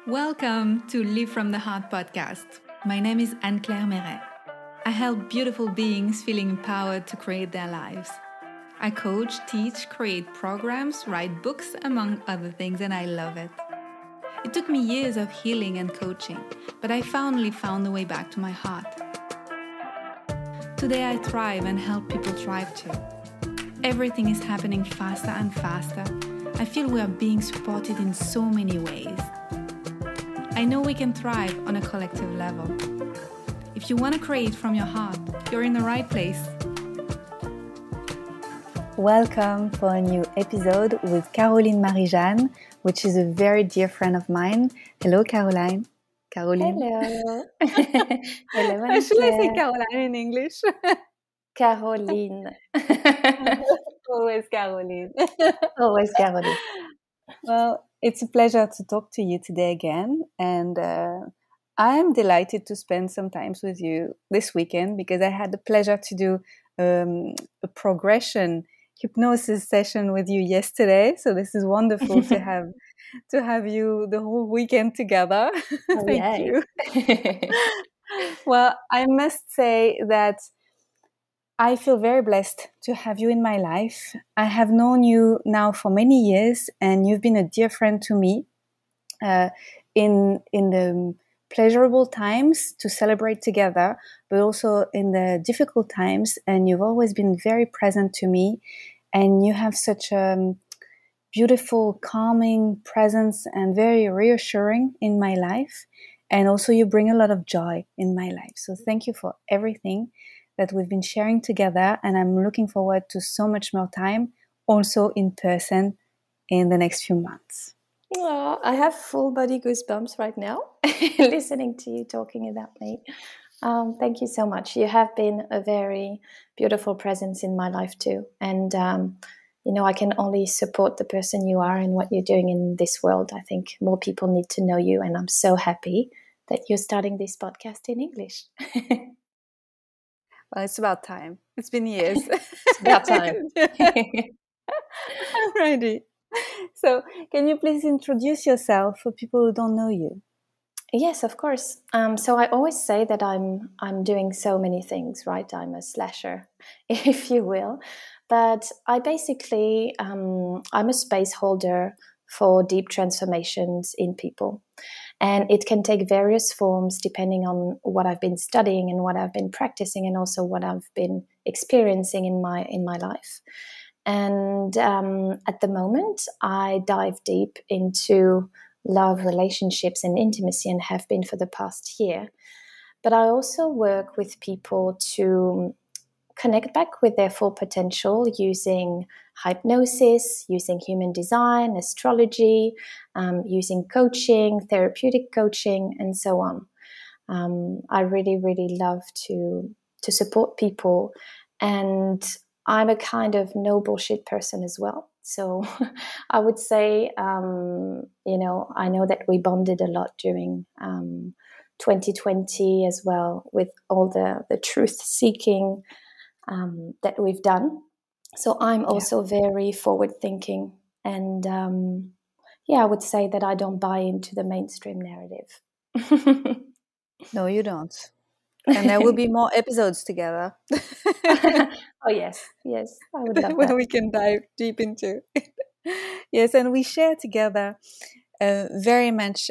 Welcome to Live from the Heart podcast. My name is Anne-Claire Méret. I help beautiful beings feeling empowered to create their lives. I coach, teach, create programs, write books, among other things, and I love it. It took me years of healing and coaching, but I finally found the way back to my heart. Today I thrive and help people thrive too. Everything is happening faster and faster. I feel we are being supported in so many ways. I know we can thrive on a collective level. If you want to create from your heart, you're in the right place. Welcome for a new episode with Caroline Marie Jeanne, which is a very dear friend of mine. Hello, Caroline. Caroline. Hello. Hello, Should I say Caroline in English? Caroline. Always Caroline. Always Caroline. Well, it's a pleasure to talk to you today again. And I am delighted to spend some time with you this weekend because I had the pleasure to do a progression hypnosis session with you yesterday. So this is wonderful to have you the whole weekend together. Thank you. Well, I must say that I feel very blessed to have you in my life. I have known you now for many years, and you've been a dear friend to me in the pleasurable times to celebrate together, but also in the difficult times. And you've always been very present to me, and you have such a beautiful, calming presence and very reassuring in my life. And also you bring a lot of joy in my life. So thank you for everything that we've been sharing together, and I'm looking forward to so much more time, also in person, in the next few months. Oh, I have full body goosebumps right now, listening to you talking about me. Thank you so much. You have been a very beautiful presence in my life too, and I can only support the person you are and what you're doing in this world. I think more people need to know you, and I'm so happy that you're starting this podcast in English. Well, it's about time. It's been years. It's about time. I'm ready. So, can you please introduce yourself for people who don't know you? Yes, of course. So I always say that I'm doing so many things, right? I'm a slasher, if you will. But I basically, I'm a space holder for deep transformations in people. And it can take various forms depending on what I've been studying and what I've been practicing, and also what I've been experiencing in my life. And at the moment, I dive deep into love, relationships, and intimacy, and have been for the past year. But I also work with people to connect back with their full potential using hypnosis, using human design, astrology, using coaching, therapeutic coaching, and so on. I really, really love to support people, and I'm a kind of no bullshit person as well. So I would say, I know that we bonded a lot during 2020 as well, with all the truth seeking that we've done. So I'm also very forward thinking, and I would say that I don't buy into the mainstream narrative. No, you don't. And there will be more episodes together. Oh yes, I would love where that. we can dive deep into. Yes, and we share together very much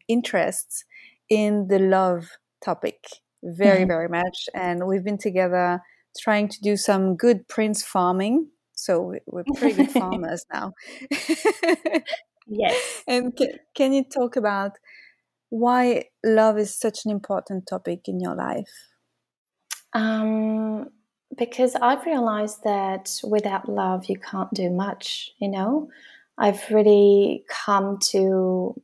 interests in the love topic, very, very much. And we've been together trying to do some good prince farming. So we're pretty good farmers now. Yes. And can you talk about why love is such an important topic in your life? Because I've realized that without love, you can't do much, I've really come to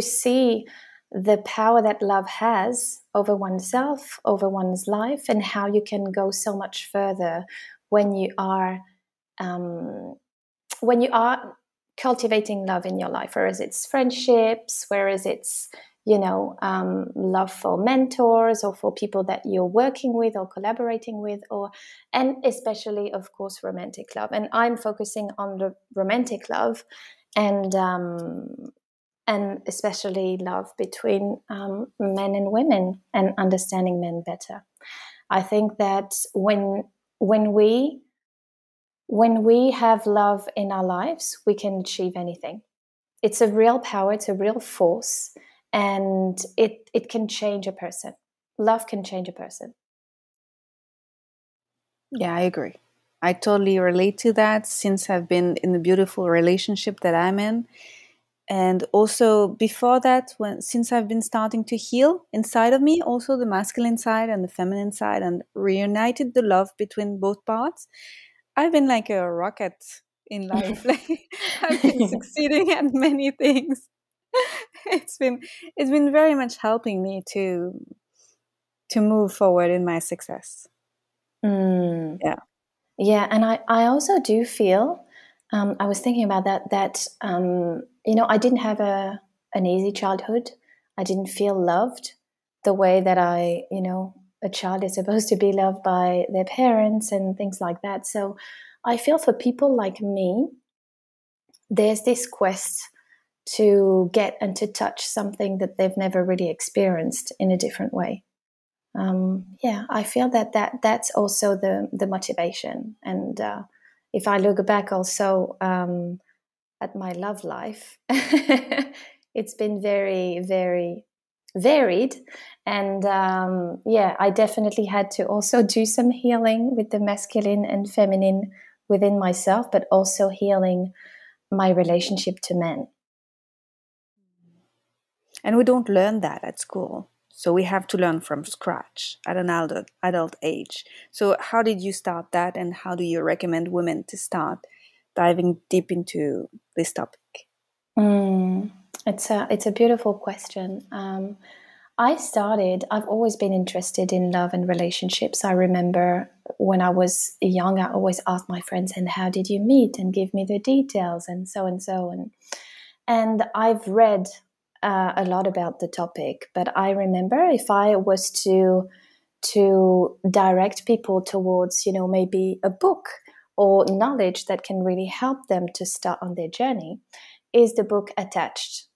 see the power that love has over oneself, over one's life, and how you can go so much further when you are cultivating love in your life, whereas it's friendships, whereas it's love for mentors or for people that you're working with or collaborating with, and especially, of course, romantic love. And I'm focusing on the romantic love, and and especially love between men and women, and understanding men better. I think that when we have love in our lives, we can achieve anything. It's a real power, it's a real force, and it can change a person. Love can change a person. Yeah, I agree. I totally relate to that since I've been in the beautiful relationship that I'm in. And also before that, since I've been starting to heal inside of me, also the masculine side and the feminine side, and reunited the love between both parts, I've been like a rocket in life. Like I've been succeeding at many things. It's been very much helping me to move forward in my success. Mm. Yeah. Yeah, and I also do feel, I was thinking about that I didn't have an easy childhood. I didn't feel loved the way that a child is supposed to be loved by their parents and things like that. So I feel for people like me, there's this quest to get and to touch something that they've never really experienced in a different way. Yeah, I feel that's also the motivation. And if I look back also at my love life, it's been very, very varied. And yeah, I definitely had to also do some healing with the masculine and feminine within myself, but also healing my relationship to men. And we don't learn that at school. So we have to learn from scratch at an adult age. So how did you start that, and how do you recommend women to start diving deep into this topic? Mm, it's a beautiful question. I've always been interested in love and relationships. I remember when I was young, I always asked my friends, and how did you meet? And give me the details and so and so. And I've read a lot about the topic, but I remember if I was to direct people towards, maybe a book or knowledge that can really help them to start on their journey, is the book Attached.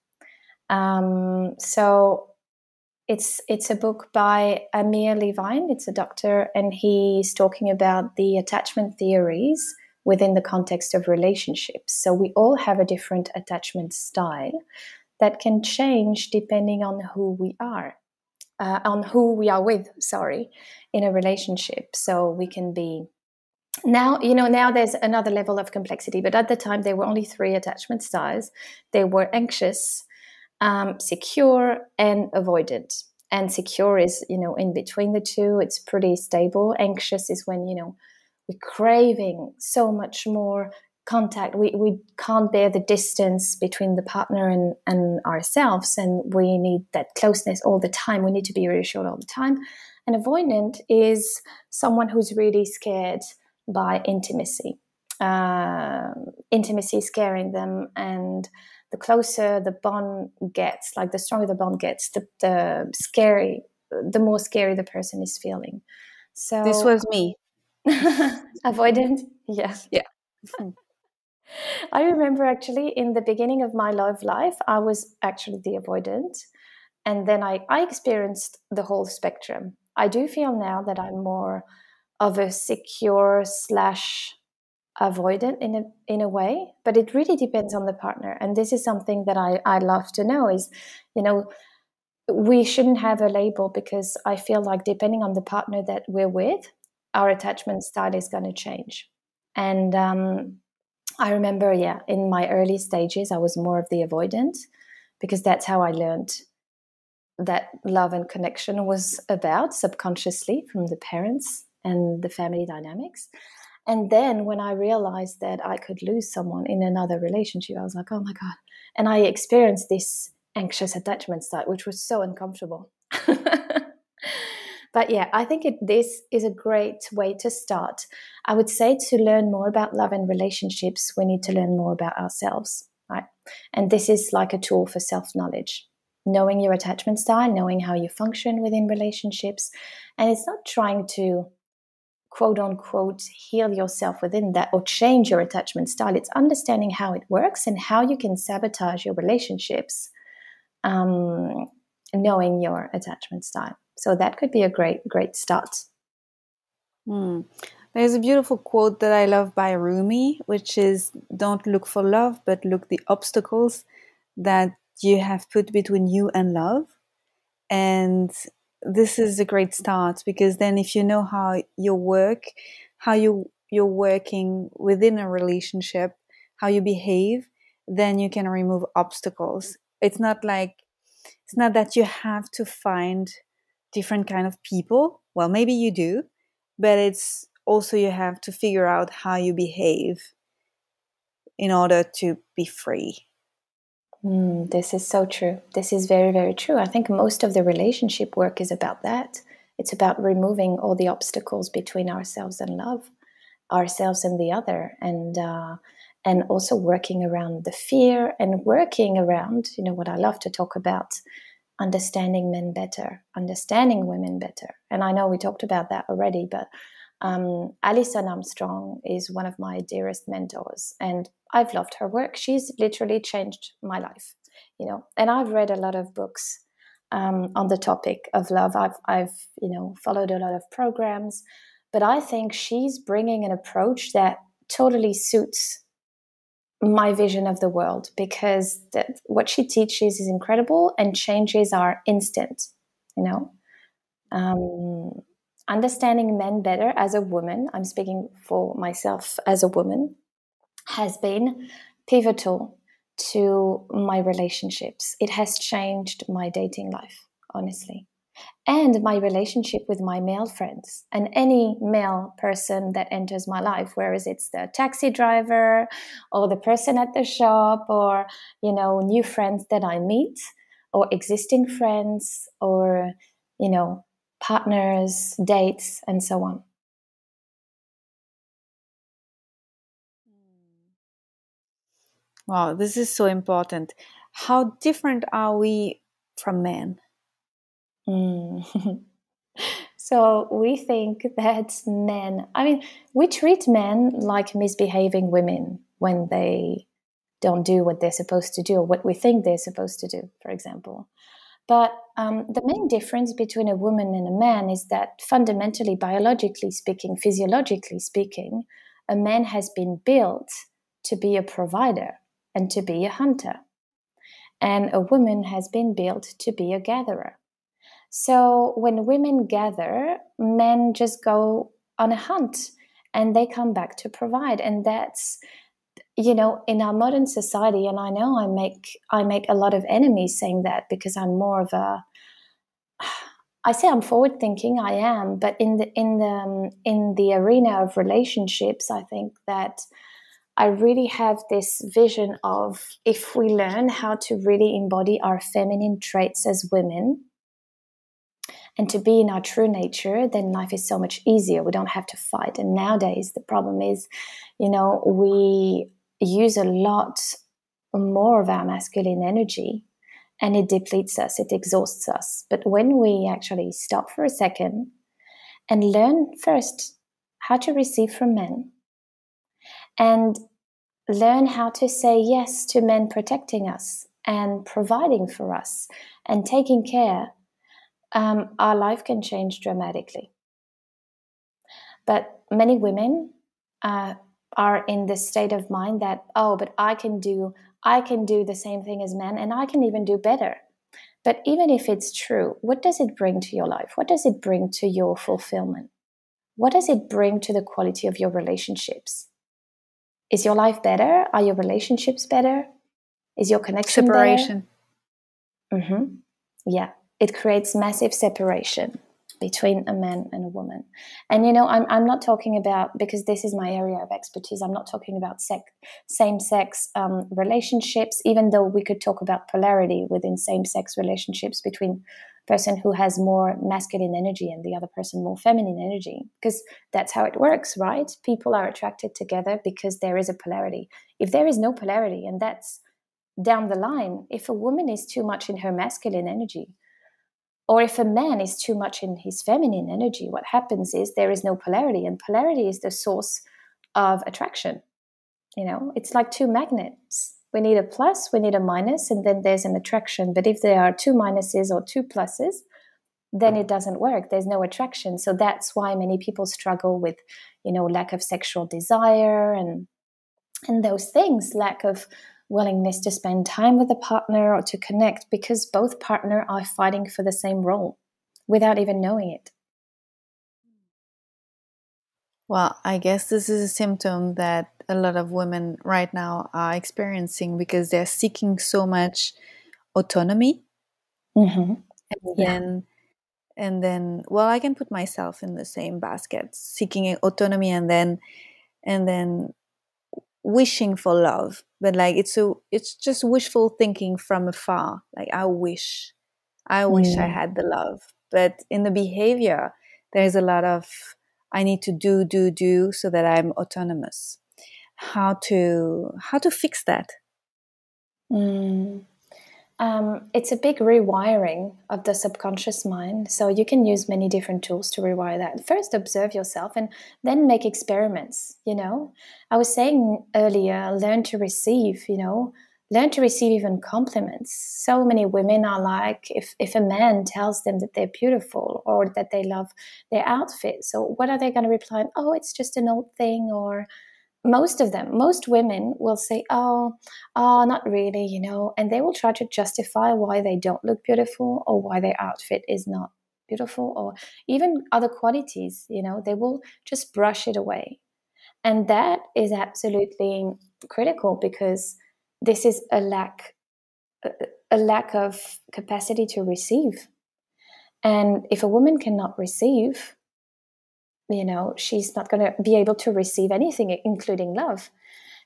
So it's a book by Amir Levine. It's a doctor, and he's talking about the attachment theories within the context of relationships. So we all have a different attachment style that can change depending on who we are. On who we are with, sorry, in a relationship. So we can be now there's another level of complexity, but at the time there were only 3 attachment styles. They were anxious, secure, and avoidant. And secure is, in between the two. It's pretty stable. Anxious is when, we're craving so much more contact. We can't bear the distance between the partner and ourselves, and we need that closeness all the time. We need to be reassured all the time. And avoidant is someone who's really scared by intimacy. Intimacy scaring them, and the closer the bond gets, like the stronger the bond gets, the more scary the person is feeling. So This was me. avoidant, yeah. Yeah. I remember actually in the beginning of my love life, I was actually the avoidant. And then I experienced the whole spectrum. I do feel now that I'm more of a secure slash avoidant in a way, but it really depends on the partner. And this is something that I love to know is, we shouldn't have a label, because I feel like depending on the partner that we're with, our attachment style is going to change. And I remember, yeah, in my early stages, I was more of the avoidant, because that's how I learned that love and connection was about, subconsciously, from the parents and the family dynamics. And then when I realized that I could lose someone in another relationship, I was like, oh my God. And I experienced this anxious attachment style, which was so uncomfortable. But yeah, I think this is a great way to start. I would say to learn more about love and relationships, we need to learn more about ourselves, right? And this is like a tool for self-knowledge, knowing your attachment style, knowing how you function within relationships. And it's not trying to, quote unquote, heal yourself within that or change your attachment style. It's understanding how it works and how you can sabotage your relationships knowing your attachment style. So that could be a great start. There's a beautiful quote that I love by Rumi, which is, "Don't look for love, but look the obstacles that you have put between you and love." And this is a great start, because then if you know how you're working within a relationship, how you behave, then you can remove obstacles. It's not that you have to find different kind of people. Well, maybe you do, but it's also you have to figure out how you behave in order to be free. This is so true. This is very, very true. I think most of the relationship work is about that. It's about removing all the obstacles between ourselves and love, ourselves and the other, and also working around the fear, and working around, what I love to talk about, understanding men better, understanding women better. And I know we talked about that already, but Alison Armstrong is one of my dearest mentors, and I've loved her work. She's literally changed my life, and I've read a lot of books on the topic of love. I've followed a lot of programs, but I think she's bringing an approach that totally suits my vision of the world, because what she teaches is incredible, and changes are instant. Understanding men better as a woman, I'm speaking for myself as a woman, has been pivotal to my relationships. It has changed my dating life, honestly, and my relationship with my male friends, and any male person that enters my life, whereas it's the taxi driver or the person at the shop, or new friends that I meet, or existing friends, or partners, dates, and so on. Wow, this is so important. How different are we from men? So we think that men, we treat men like misbehaving women when they don't do what they're supposed to do, or what we think they're supposed to do, for example. But the main difference between a woman and a man is that, fundamentally, biologically speaking, physiologically speaking, a man has been built to be a provider and to be a hunter. And a woman has been built to be a gatherer. So when women gather, men just go on a hunt, and they come back to provide. And that's, in our modern society, and I know I make a lot of enemies saying that, because I'm more of I say I'm forward thinking, I am, but in the arena of relationships, I think that I really have this vision of, if we learn how to really embody our feminine traits as women, and to be in our true nature, then life is so much easier. We don't have to fight. And nowadays, the problem is, we use a lot more of our masculine energy, and it depletes us, it exhausts us. But when we actually stop for a second and learn first how to receive from men, and learn how to say yes to men protecting us and providing for us and taking care, our life can change dramatically. But many women are in this state of mind that, but I can do the same thing as men, and I can even do better. But even if it's true, what does it bring to your life? What does it bring to your fulfillment? What does it bring to the quality of your relationships? Is your life better? Are your relationships better? Is your connection Separation. better? Yeah, it creates massive separation between a man and a woman. And I'm not talking about, because this is my area of expertise, I'm not talking about same-sex relationships, even though we could talk about polarity within same-sex relationships between a person who has more masculine energy and the other person more feminine energy, because that's how it works, right? People are attracted together because there is a polarity. If there is no polarity, and that's down the line, if a woman is too much in her masculine energy, or if a man is too much in his feminine energy, what happens is there is no polarity, and polarity is the source of attraction. It's like two magnets. We need a plus, we need a minus, and then there's an attraction. But if there are two minuses or two pluses, then it doesn't work. There's no attraction. So that's why many people struggle with, lack of sexual desire and those things, lack of willingness to spend time with a partner or to connect, because both partners are fighting for the same role without even knowing it. Well, I guess this is a symptom that a lot of women right now are experiencing because they're seeking so much autonomy. Mm-hmm. And then, well, I can put myself in the same basket, seeking autonomy and then wishing for love. But like it's just wishful thinking from afar. Like I wish I had the love. But in the behavior, there's a lot of I need to do so that I'm autonomous. How to fix that? It's a big rewiring of the subconscious mind. So you can use many different tools to rewire that. First, observe yourself and then make experiments. I was saying earlier, learn to receive, learn to receive even compliments. So many women are like, if a man tells them that they're beautiful or that they love their outfit, so what are they going to reply? Oh, it's just an old thing. Or most women will say, oh, not really, and they will try to justify why they don't look beautiful or why their outfit is not beautiful or even other qualities, they will just brush it away. And that is absolutely critical, because this is a lack of capacity to receive. And if a woman cannot receive, she's not going to be able to receive anything, including love.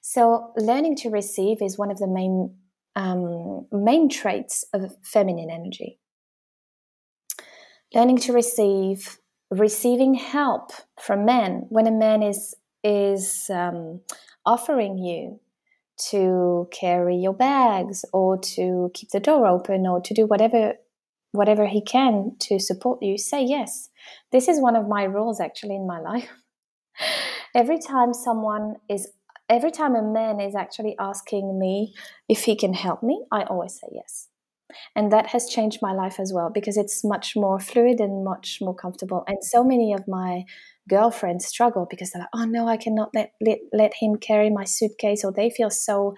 So learning to receive is one of the main traits of feminine energy. Learning to receive, receiving help from men. When a man is offering you to carry your bags or to keep the door open or to do whatever he can to support you, say yes. This is one of my rules actually in my life. Every time a man is actually asking me if he can help me, I always say yes. And that has changed my life as well, because it's much more fluid and much more comfortable. And so many of my girlfriends struggle because they're like, oh no, I cannot let him carry my suitcase, or they feel so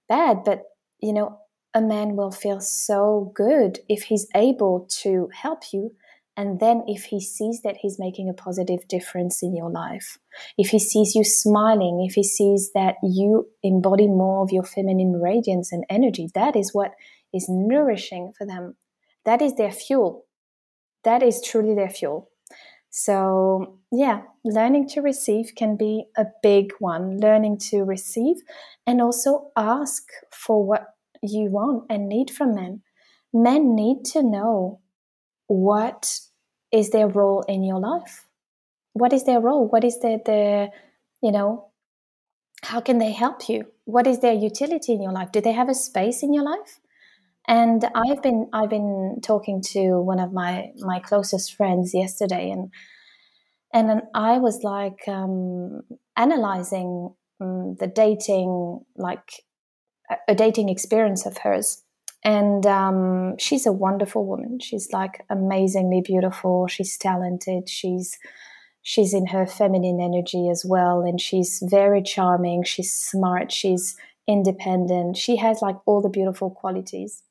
bad. But, a man will feel so good if he's able to help you. And then if he sees that he's making a positive difference in your life, if he sees you smiling, if he sees that you embody more of your feminine radiance and energy, that is what is nourishing for them. That is their fuel. That is truly their fuel. So yeah, learning to receive can be a big one. Learning to receive and also ask for what you want and need from men. Men need to know what is their role in your life. What is their role? What is their how can they help you? What is their utility in your life? Do they have a space in your life? And I've been talking to one of my closest friends yesterday, and then I was like analyzing the dating, like a dating experience of hers. And she's a wonderful woman. She's like amazingly beautiful. She's talented. She's in her feminine energy as well. And she's very charming. She's smart. She's independent. She has like all the beautiful qualities.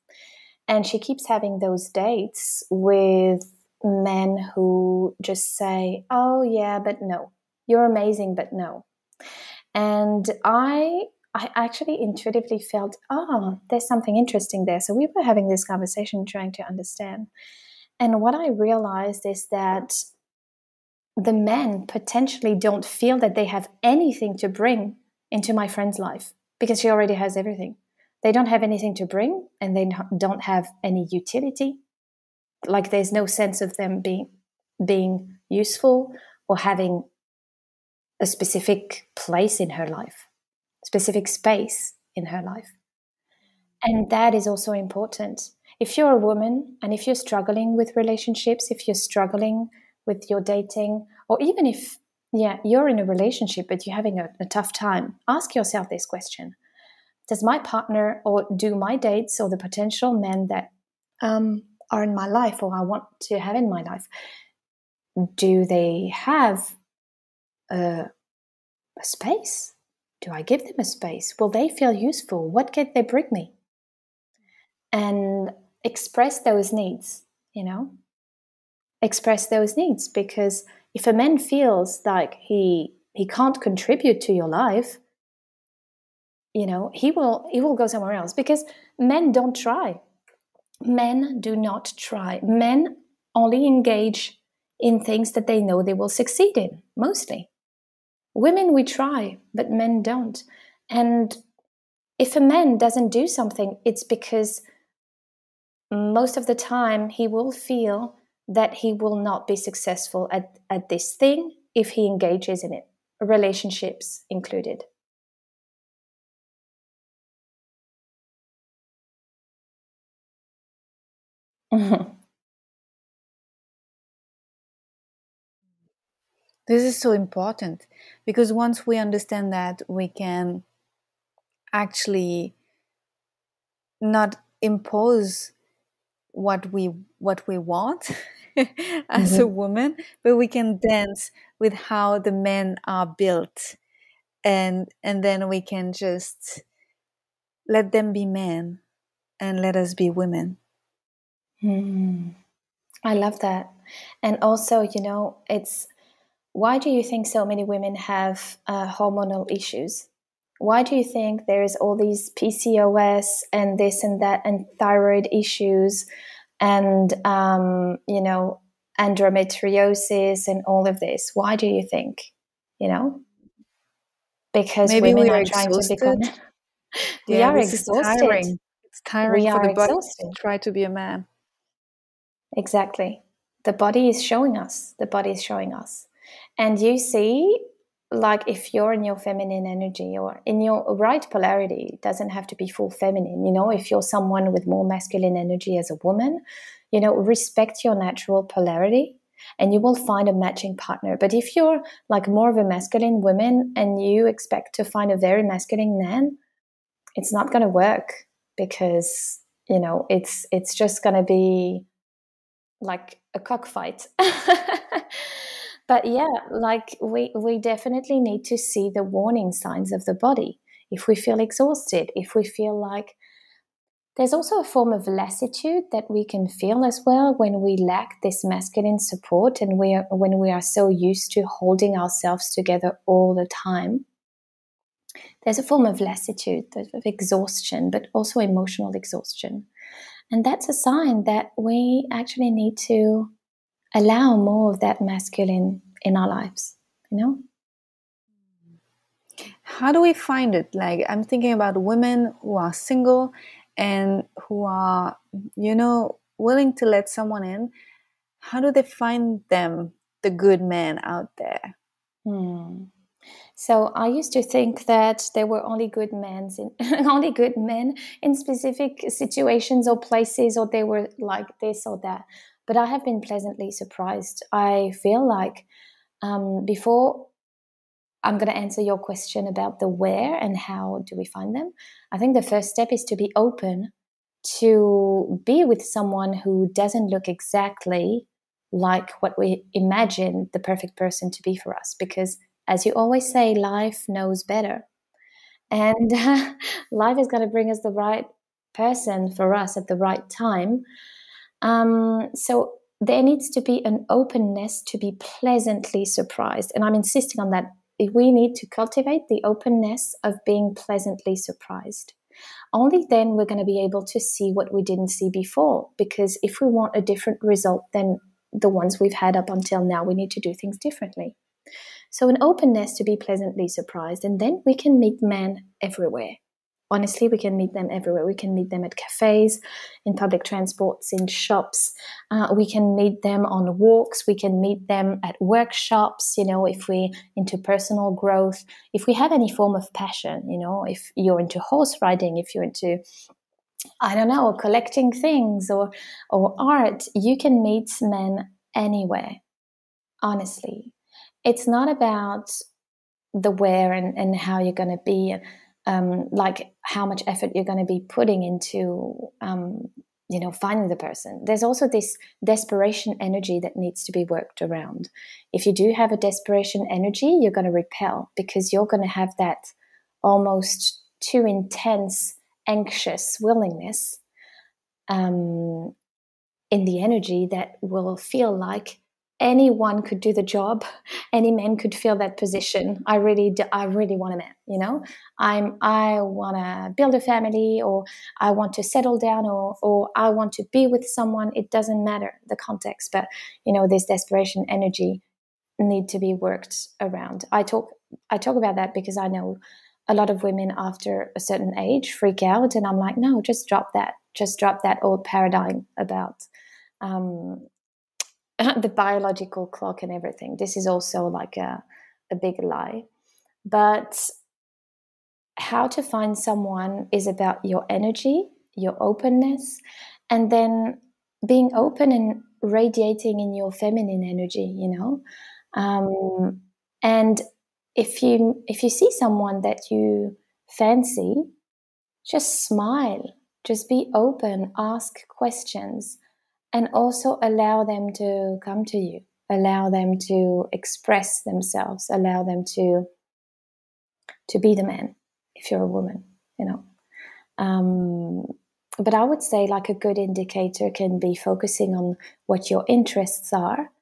And she keeps having those dates with men who just say, oh yeah, but no. You're amazing, but no. And I actually intuitively felt, there's something interesting there. So we were having this conversation trying to understand. And what I realized is that the men potentially don't feel that they have anything to bring into my friend's life, because she already has everything. They don't have anything to bring, and they don't have any utility. Like there's no sense of them being useful or having a specific place in her life, specific space in her life. And that is also important. If you're a woman and if you're struggling with relationships, if you're struggling with your dating, or even if you're in a relationship but you're having a tough time, ask yourself this question. Does my partner, or do my dates, or the potential men that are in my life, or I want to have in my life, do they have a space? Do I give them a space? Will they feel useful? What can they bring me? And express those needs, express those needs, because if a man feels like he can't contribute to your life, he will go somewhere else, because men don't try. Men do not try. Men only engage in things that they know they will succeed in, mostly. Women, we try, but men don't. And if a man doesn't do something, it's because most of the time he will feel that he will not be successful at this thing if he engages in it, relationships included. This is so important, because once we understand that, we can actually not impose what we want as a woman, but we can dance with how the men are built, and then we can just let them be men and let us be women. I love that. And also, it's, why do you think so many women have hormonal issues? Why do you think there's all these PCOS and this and that and thyroid issues and, endometriosis and all of this? Why do you think? Because Maybe women we are are trying to become, exhausted. we Yeah, are this is exhausted. tiring. It's tiring We for are the body to exhausted. try to be a man. Exactly. The body is showing us. The body is showing us. And you see, like, if you're in your feminine energy or in your right polarity, it doesn't have to be full feminine. If you're someone with more masculine energy as a woman, respect your natural polarity and you will find a matching partner. But if you're like more of a masculine woman and you expect to find a very masculine man, it's not going to work, because, it's just going to be like a cockfight. But yeah, like we definitely need to see the warning signs of the body. If we feel exhausted, if we feel like, there's also a form of lassitude that we can feel as well when we lack this masculine support, and when we are so used to holding ourselves together all the time. There's a form of lassitude, of exhaustion, but also emotional exhaustion. And that's a sign that we actually need to allow more of that masculine in our lives, How do we find it? Like, I'm thinking about women who are single and who are, willing to let someone in. How do they find them, the good man out there? So I used to think that there were only good men in only good men in specific situations or places, or they were like this or that. But I have been pleasantly surprised. I feel like, before I'm going to answer your question about the where and how do we find them, I think the first step is to be open to be with someone who doesn't look exactly like what we imagine the perfect person to be for us. Because, as you always say, life knows better. And life is going to bring us the right person for us at the right time. So there needs to be an openness to be pleasantly surprised. And I'm insisting on that. We need to cultivate the openness of being pleasantly surprised. Only then we're going to be able to see what we didn't see before. Because if we want a different result than the ones we've had up until now, we need to do things differently. So an openness to be pleasantly surprised, and then we can meet men everywhere. Honestly, we can meet them everywhere. We can meet them at cafes, in public transports, in shops. We can meet them on walks. We can meet them at workshops, if we're into personal growth, if we have any form of passion, if you're into horse riding, if you're into, I don't know, collecting things or art, you can meet men anywhere, honestly. It's not about the where and how you're going to be. like how much effort you're going to be putting into finding the person. There's also this desperation energy that needs to be worked around. If you do have a desperation energy, you're going to repel, because you're going to have that almost too intense, anxious willingness in the energy that will feel like anyone could do the job, any man could fill that position. I really want a man, I want to build a family, or I want to settle down, or I want to be with someone. It doesn't matter the context, but this desperation energy need to be worked around. I talk about that because I know a lot of women after a certain age freak out, and I'm like, no, just drop that old paradigm about the biological clock and everything. This is also like a big lie. But how to find someone is about your energy, your openness, and then being open and radiating in your feminine energy, and if you see someone that you fancy, just smile, just be open, ask questions, and also allow them to come to you, allow them to express themselves, allow them to be the man if you're a woman, But I would say like a good indicator can be focusing on what your interests are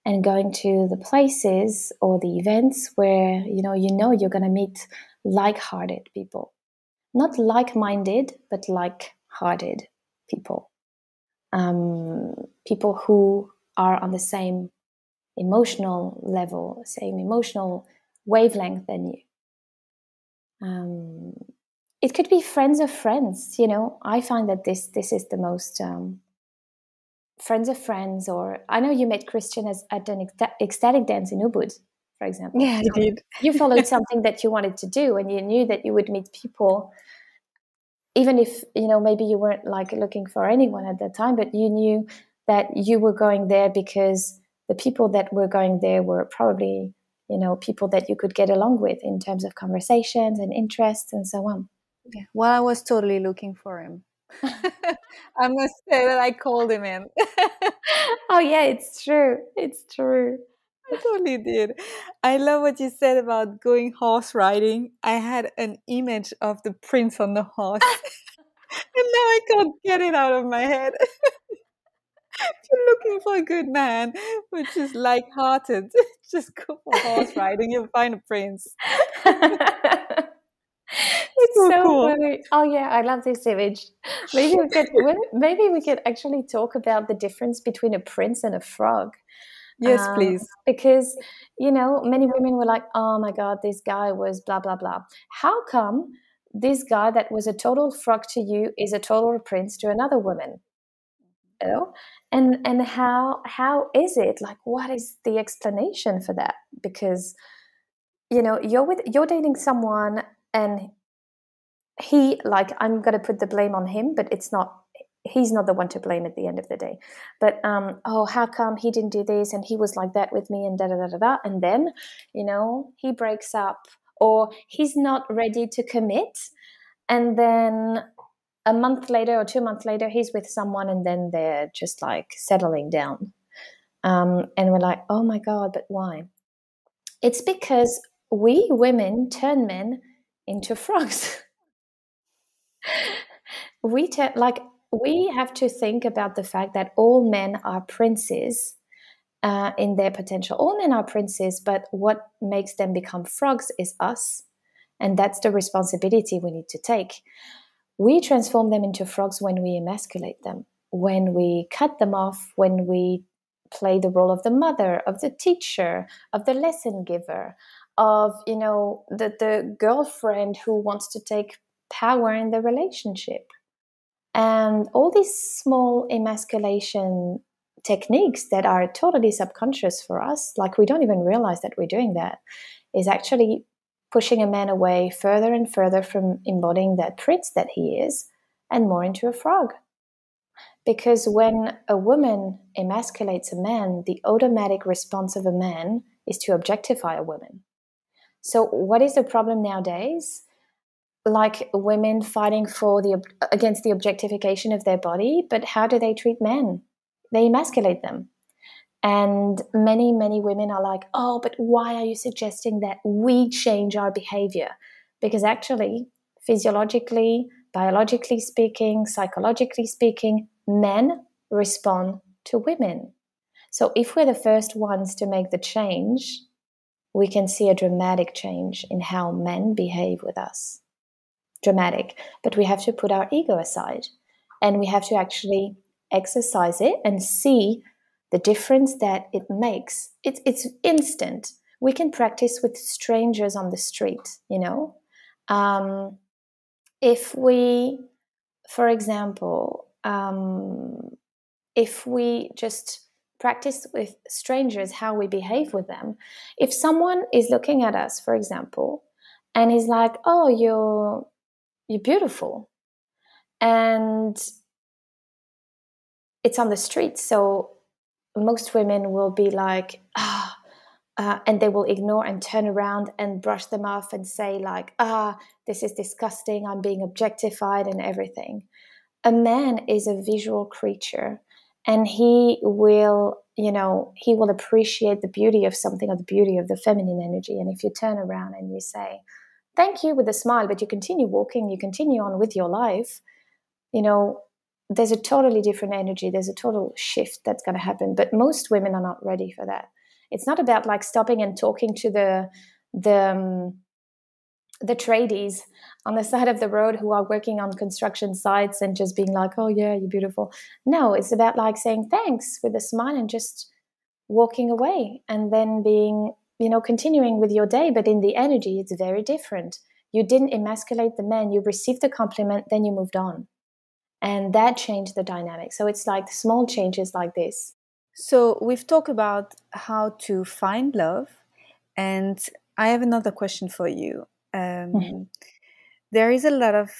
and going to the places or the events where you're going to meet like-hearted people. Not like-minded, but like-hearted people. People who are on the same emotional level, same emotional wavelength than you. It could be friends of friends. I find that this is the most friends of friends. Or I know you met Christian at an ecstatic dance in Ubud, for example. Yeah, I did. You followed something that you wanted to do, and you knew that you would meet people, even if maybe you weren't like looking for anyone at that time, but you knew that you were going there because the people that were going there were probably people that you could get along with in terms of conversations and interests and so on. Yeah. Well, I was totally looking for him. I must say that I called him in. Oh yeah, it's true. I totally did. I love what you said about going horse riding. I had an image of the prince on the horse, and now I can't get it out of my head. If you're looking for a good man, which is light-hearted, just go for horse riding. You'll find a prince. It's So so cool. funny. Oh yeah, I love this image. Maybe we could actually talk about the difference between a prince and a frog. Yes, please. Because many women were like, oh my god, this guy was blah blah blah. How come this guy that was a total frog to you is a total prince to another woman? And how is it, like, what is the explanation for that? Because you're dating someone, and he, like, I'm going to put the blame on him, but he's not the one to blame at the end of the day. But oh, how come he didn't do this, and he was like that with me, and da da da da da. And then he breaks up, or he's not ready to commit, and then a month later or 2 months later he's with someone, and then they're just like settling down, and we're like, oh my god, but why? It's because we women turn men into frogs. We have to think about the fact that all men are princes in their potential. All men are princes, but what makes them become frogs is us, and that's the responsibility we need to take. We transform them into frogs when we emasculate them, when we cut them off, when we play the role of the mother, of the teacher, of the lesson giver, of the girlfriend who wants to take power in the relationship. And all these small emasculation techniques that are totally subconscious for us, like we don't even realize that we're doing that, is actually pushing a man away further and further from embodying that prince that he is, and more into a frog. Because when a woman emasculates a man, the automatic response of a man is to objectify a woman. So what is the problem nowadays? like women fighting for against the objectification of their body, but how do they treat men? They emasculate them. And many, many women are like, oh, but why are you suggesting that we change our behavior? Because actually, physiologically, biologically speaking, psychologically speaking, men respond to women. So if we're the first ones to make the change, we can see a dramatic change in how men behave with us. Dramatic. But we have to put our ego aside, and we have to actually exercise it and see the difference that it makes. It's instant. We can practice with strangers on the street, you know. If we, for example, if we just practice with strangers how we behave with them, if someone is looking at us, for example, and is like, oh, you're beautiful, and it's on the street, so most women will be like, and they will ignore and turn around and brush them off and say like, this is disgusting, I'm being objectified and everything. A man is a visual creature, and he will, he will appreciate the beauty of something, or the beauty of the feminine energy. And if you turn around and you say, thank you, with a smile, but you continue walking, you continue on with your life, there's a totally different energy. There's a total shift that's going to happen. But most women are not ready for that. It's not about like stopping and talking to the tradies on the side of the road who are working on construction sites and just being like, oh yeah, you're beautiful. No, it's about like saying thanks with a smile and just walking away, and then being, continuing with your day. But in the energy, it's very different. You didn't emasculate the man. You received the compliment, then you moved on. And that changed the dynamic. So it's like small changes like this. So we've talked about how to find love, and I have another question for you. There is a lot of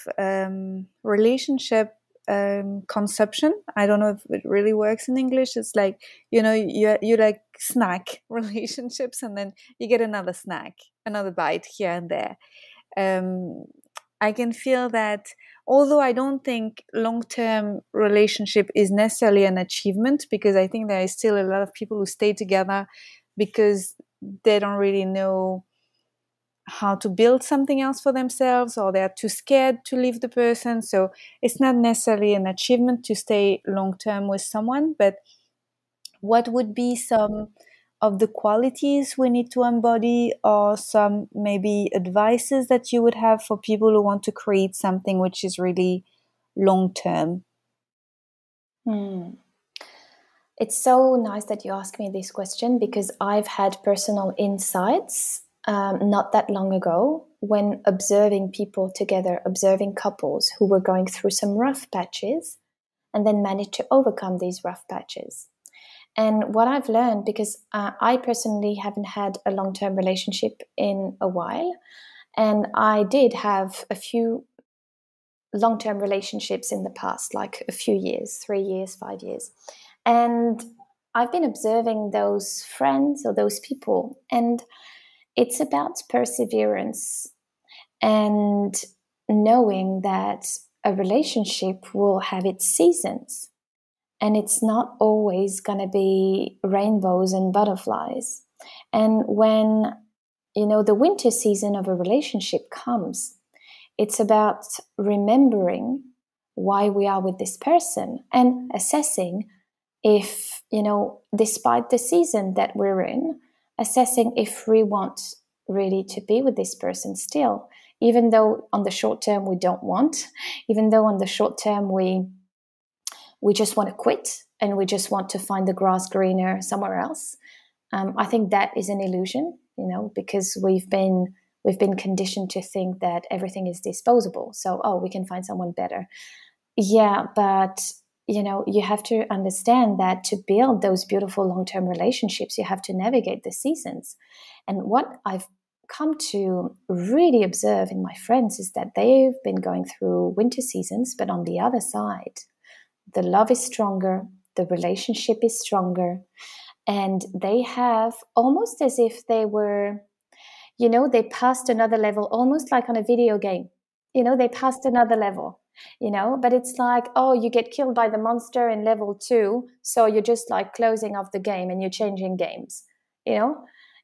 relationship conception. I don't know if it really works in English. It's like, you like snack relationships, and then you get another snack, another bite here and there. I can feel that although I don't think long-term relationship is necessarily an achievement, because I think there is still a lot of people who stay together because they don't really know how to build something else for themselves, or they're too scared to leave the person. So it's not necessarily an achievement to stay long-term with someone. But what would be some of the qualities we need to embody, or some maybe advices that you would have for people who want to create something which is really long-term? It's so nice that you asked me this question, because I've had personal insights not that long ago, when observing people together, observing couples who were going through some rough patches and then managed to overcome these rough patches. And what I've learned, because I personally haven't had a long-term relationship in a while, and I did have a few long-term relationships in the past, like a few years, 3 years, 5 years. And I've been observing those friends or those people, and it's about perseverance and knowing that a relationship will have its seasons. And it's not always going to be rainbows and butterflies. And when, the winter season of a relationship comes, it's about remembering why we are with this person and assessing if, despite the season that we're in, assessing if we want really to be with this person still, even though on the short term we don't want, even though on the short term we just want to quit and we just want to find the grass greener somewhere else. I think that is an illusion, because we've been conditioned to think that everything is disposable. So, we can find someone better. Yeah, but you have to understand that to build those beautiful long-term relationships, you have to navigate the seasons. And what I've come to really observe in my friends is that they've been going through winter seasons, but on the other side, the love is stronger, the relationship is stronger, and they have almost as if they were, they passed another level, almost like on a video game. They passed another level, but it's like, oh, you get killed by the monster in level 2, so you're just like closing off the game and you're changing games,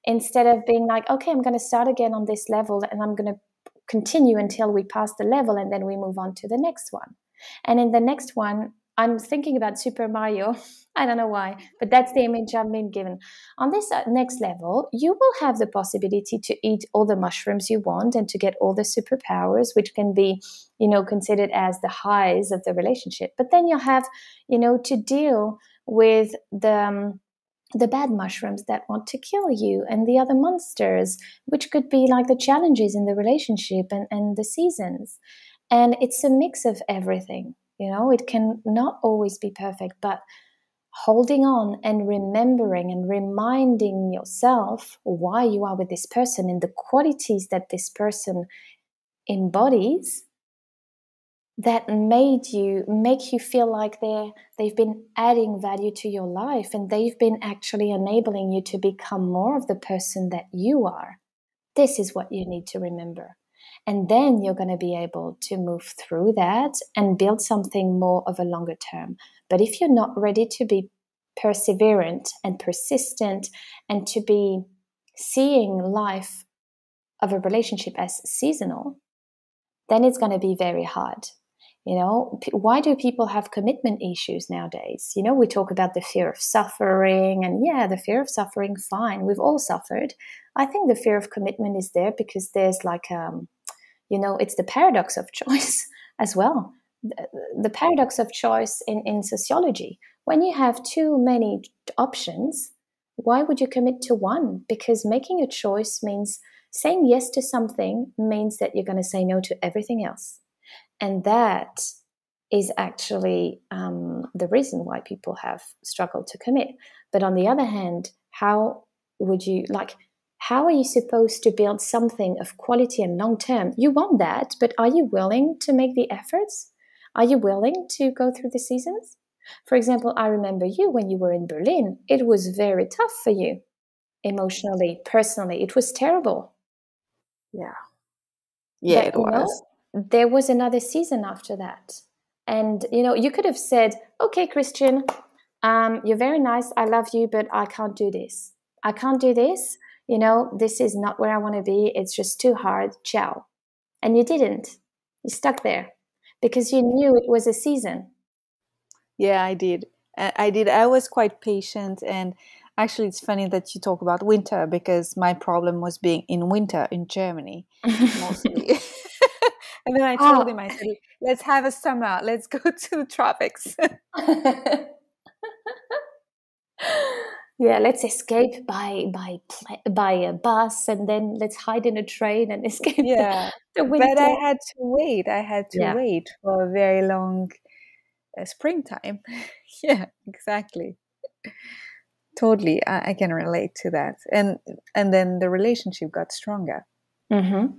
instead of being like, okay, I'm going to start again on this level and I'm going to continue until we pass the level and then we move on to the next one. And in the next one, I'm thinking about Super Mario. I don't know why, but that's the image I've been given. On this next level, you will have the possibility to eat all the mushrooms you want and to get all the superpowers, which can be, considered as the highs of the relationship. But then you'll have, to deal with the bad mushrooms that want to kill you and the other monsters, which could be like the challenges in the relationship and the seasons. And it's a mix of everything. It can not always be perfect, but holding on and remembering and reminding yourself why you are with this person and the qualities that this person embodies that make you feel like they've been adding value to your life and they've been actually enabling you to become more of the person that you are. This is what you need to remember. And then you're going to be able to move through that and build something more of a longer term. But if you're not ready to be perseverant and persistent and to be seeing life of a relationship as seasonal, then it's going to be very hard. Why do people have commitment issues nowadays? We talk about the fear of suffering, and the fear of suffering, fine. We've all suffered. I think the fear of commitment is there because there's like, it's the paradox of choice as well. The paradox of choice in sociology. When you have too many options, why would you commit to one? Because making a choice means saying yes to something means that you're going to say no to everything else. And that is actually the reason why people have struggled to commit. But on the other hand, how are you supposed to build something of quality and long term? You want that, but are you willing to make the efforts? Are you willing to go through the seasons? For example, I remember you when you were in Berlin. It was very tough for you emotionally, personally. It was terrible. Yeah, But, it was. there was another season after that. And, you could have said, okay, Christian, you're very nice. I love you, but I can't do this. I can't do this. This is not where I want to be. It's just too hard. Ciao. And you didn't. You stuck there because you knew it was a season. Yeah, I did. I was quite patient. And actually, it's funny that you talk about winter because my problem was being in winter in Germany mostly. And then I told him, I said, let's have a summer. Let's go to the tropics. Yeah, let's escape by a bus, and then let's hide in a train and escape the winter. But I had to wait. I had to wait for a very long springtime. Yeah, exactly. Totally, I can relate to that. And then the relationship got stronger. Mm-hmm.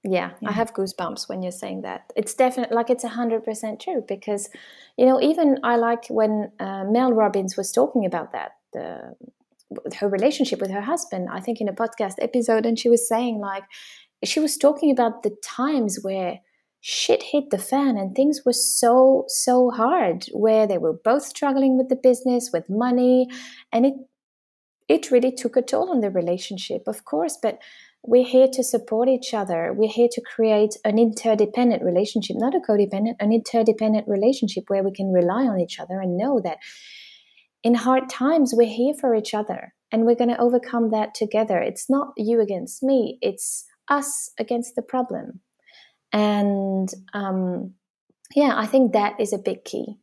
Yeah, I have goosebumps when you're saying that. It's definitely it's 100% true because, even I like when Mel Robbins was talking about that, her relationship with her husband, I think in a podcast episode, and she was saying she was talking about the times where shit hit the fan and things were so hard, where they were both struggling with the business, with money, and it really took a toll on the relationship, of course, but we're here to support each other. We're here to create an interdependent relationship, not a codependent, an interdependent relationship where we can rely on each other and know that in hard times, we're here for each other and we're going to overcome that together. It's not you against me. It's us against the problem. And I think that is a big key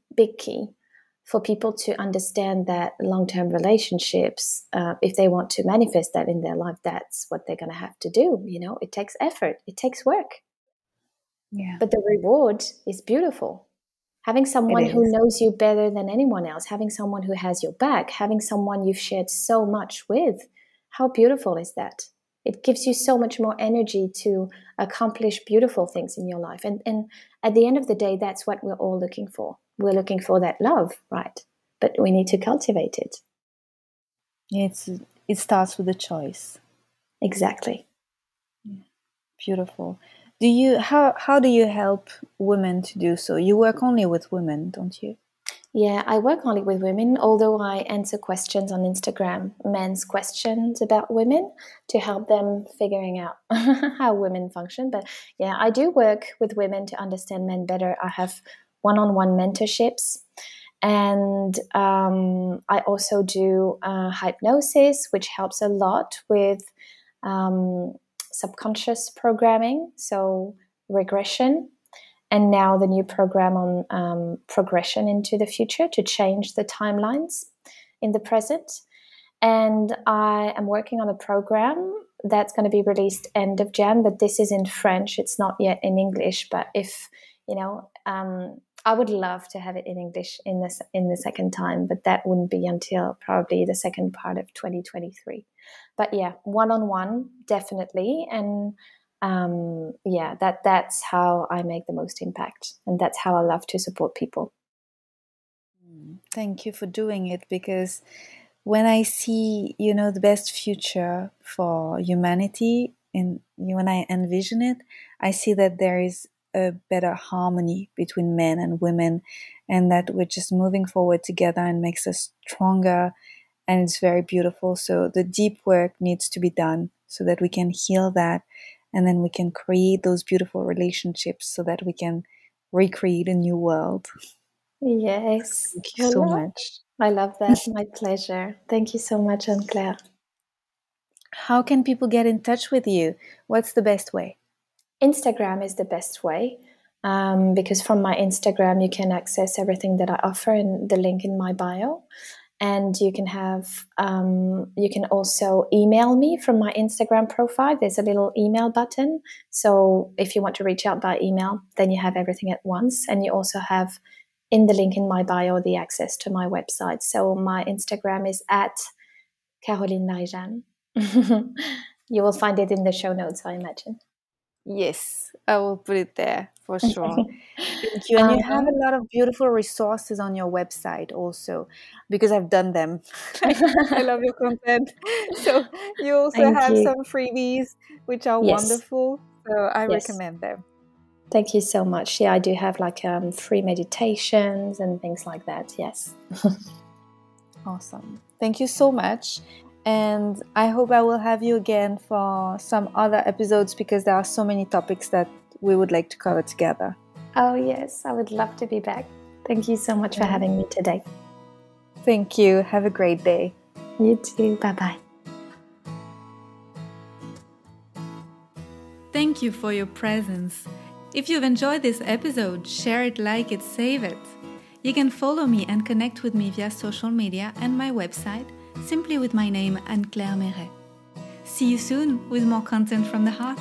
for people to understand that long-term relationships, if they want to manifest that in their life, that's what they're going to have to do. It takes effort. It takes work. Yeah. But the reward is beautiful. Having someone who knows you better than anyone else, having someone who has your back, having someone you've shared so much with, how beautiful is that? It gives you so much more energy to accomplish beautiful things in your life. And at the end of the day, that's what we're all looking for. We're looking for that love, right? But we need to cultivate it. It starts with a choice. Exactly. Yeah. Beautiful. How do you help women to do so? You work only with women, don't you? Yeah, I work only with women, although I answer questions on Instagram, men's questions about women to help them figuring out how women function. But yeah, I do work with women to understand men better. I have one-on-one mentorships, and I also do hypnosis, which helps a lot with subconscious programming, so regression, and now the new program on progression into the future to change the timelines in the present. And I am working on a program that's going to be released end of Jan, but this is in French. It's not yet in English. But if you know, I would love to have it in English in the second time, but that wouldn't be until probably the second part of 2023. But yeah, one-on-one, definitely, and yeah, that's how I make the most impact, and that's how I love to support people. Thank you for doing it, because when I see, the best future for humanity, and when I envision it, I see that there is a better harmony between men and women, and that we're just moving forward together and makes us stronger, and it's very beautiful. So the deep work needs to be done so that we can heal that, and then we can create those beautiful relationships so that we can recreate a new world. Yes, Thank you so voilà. much. I love that. My pleasure. Thank you so much, Anne-Claire. How can people get in touch with you? What's the best way? Instagram is the best way, because from my Instagram you can access everything that I offer in the link in my bio, and you can also email me from my Instagram profile. There's a little email button, so if you want to reach out by email, then you have everything at once, and you also have in the link in my bio the access to my website. So my Instagram is at Caroline Marie Jeanne. You will find it in the show notes, I imagine. Yes, I will put it there for sure. Thank you. And you have Um, a lot of beautiful resources on your website also, because I've done them. I love your content. So you also Thank have you. some freebies, which are Yes, wonderful. So I yes. recommend them. Thank you so much. Yeah, I do have like free meditations and things like that. Yes. Awesome. Thank you so much. And I hope I will have you again for some other episodes, because there are so many topics that we would like to cover together. Oh, yes. I would love to be back. Thank you so much for Yeah. having me today. Thank you. Have a great day. You too. Bye-bye. Thank you for your presence. If you've enjoyed this episode, share it, like it, save it. You can follow me and connect with me via social media and my website, simply with my name, Anne-Claire Marais. See you soon with more content from the heart.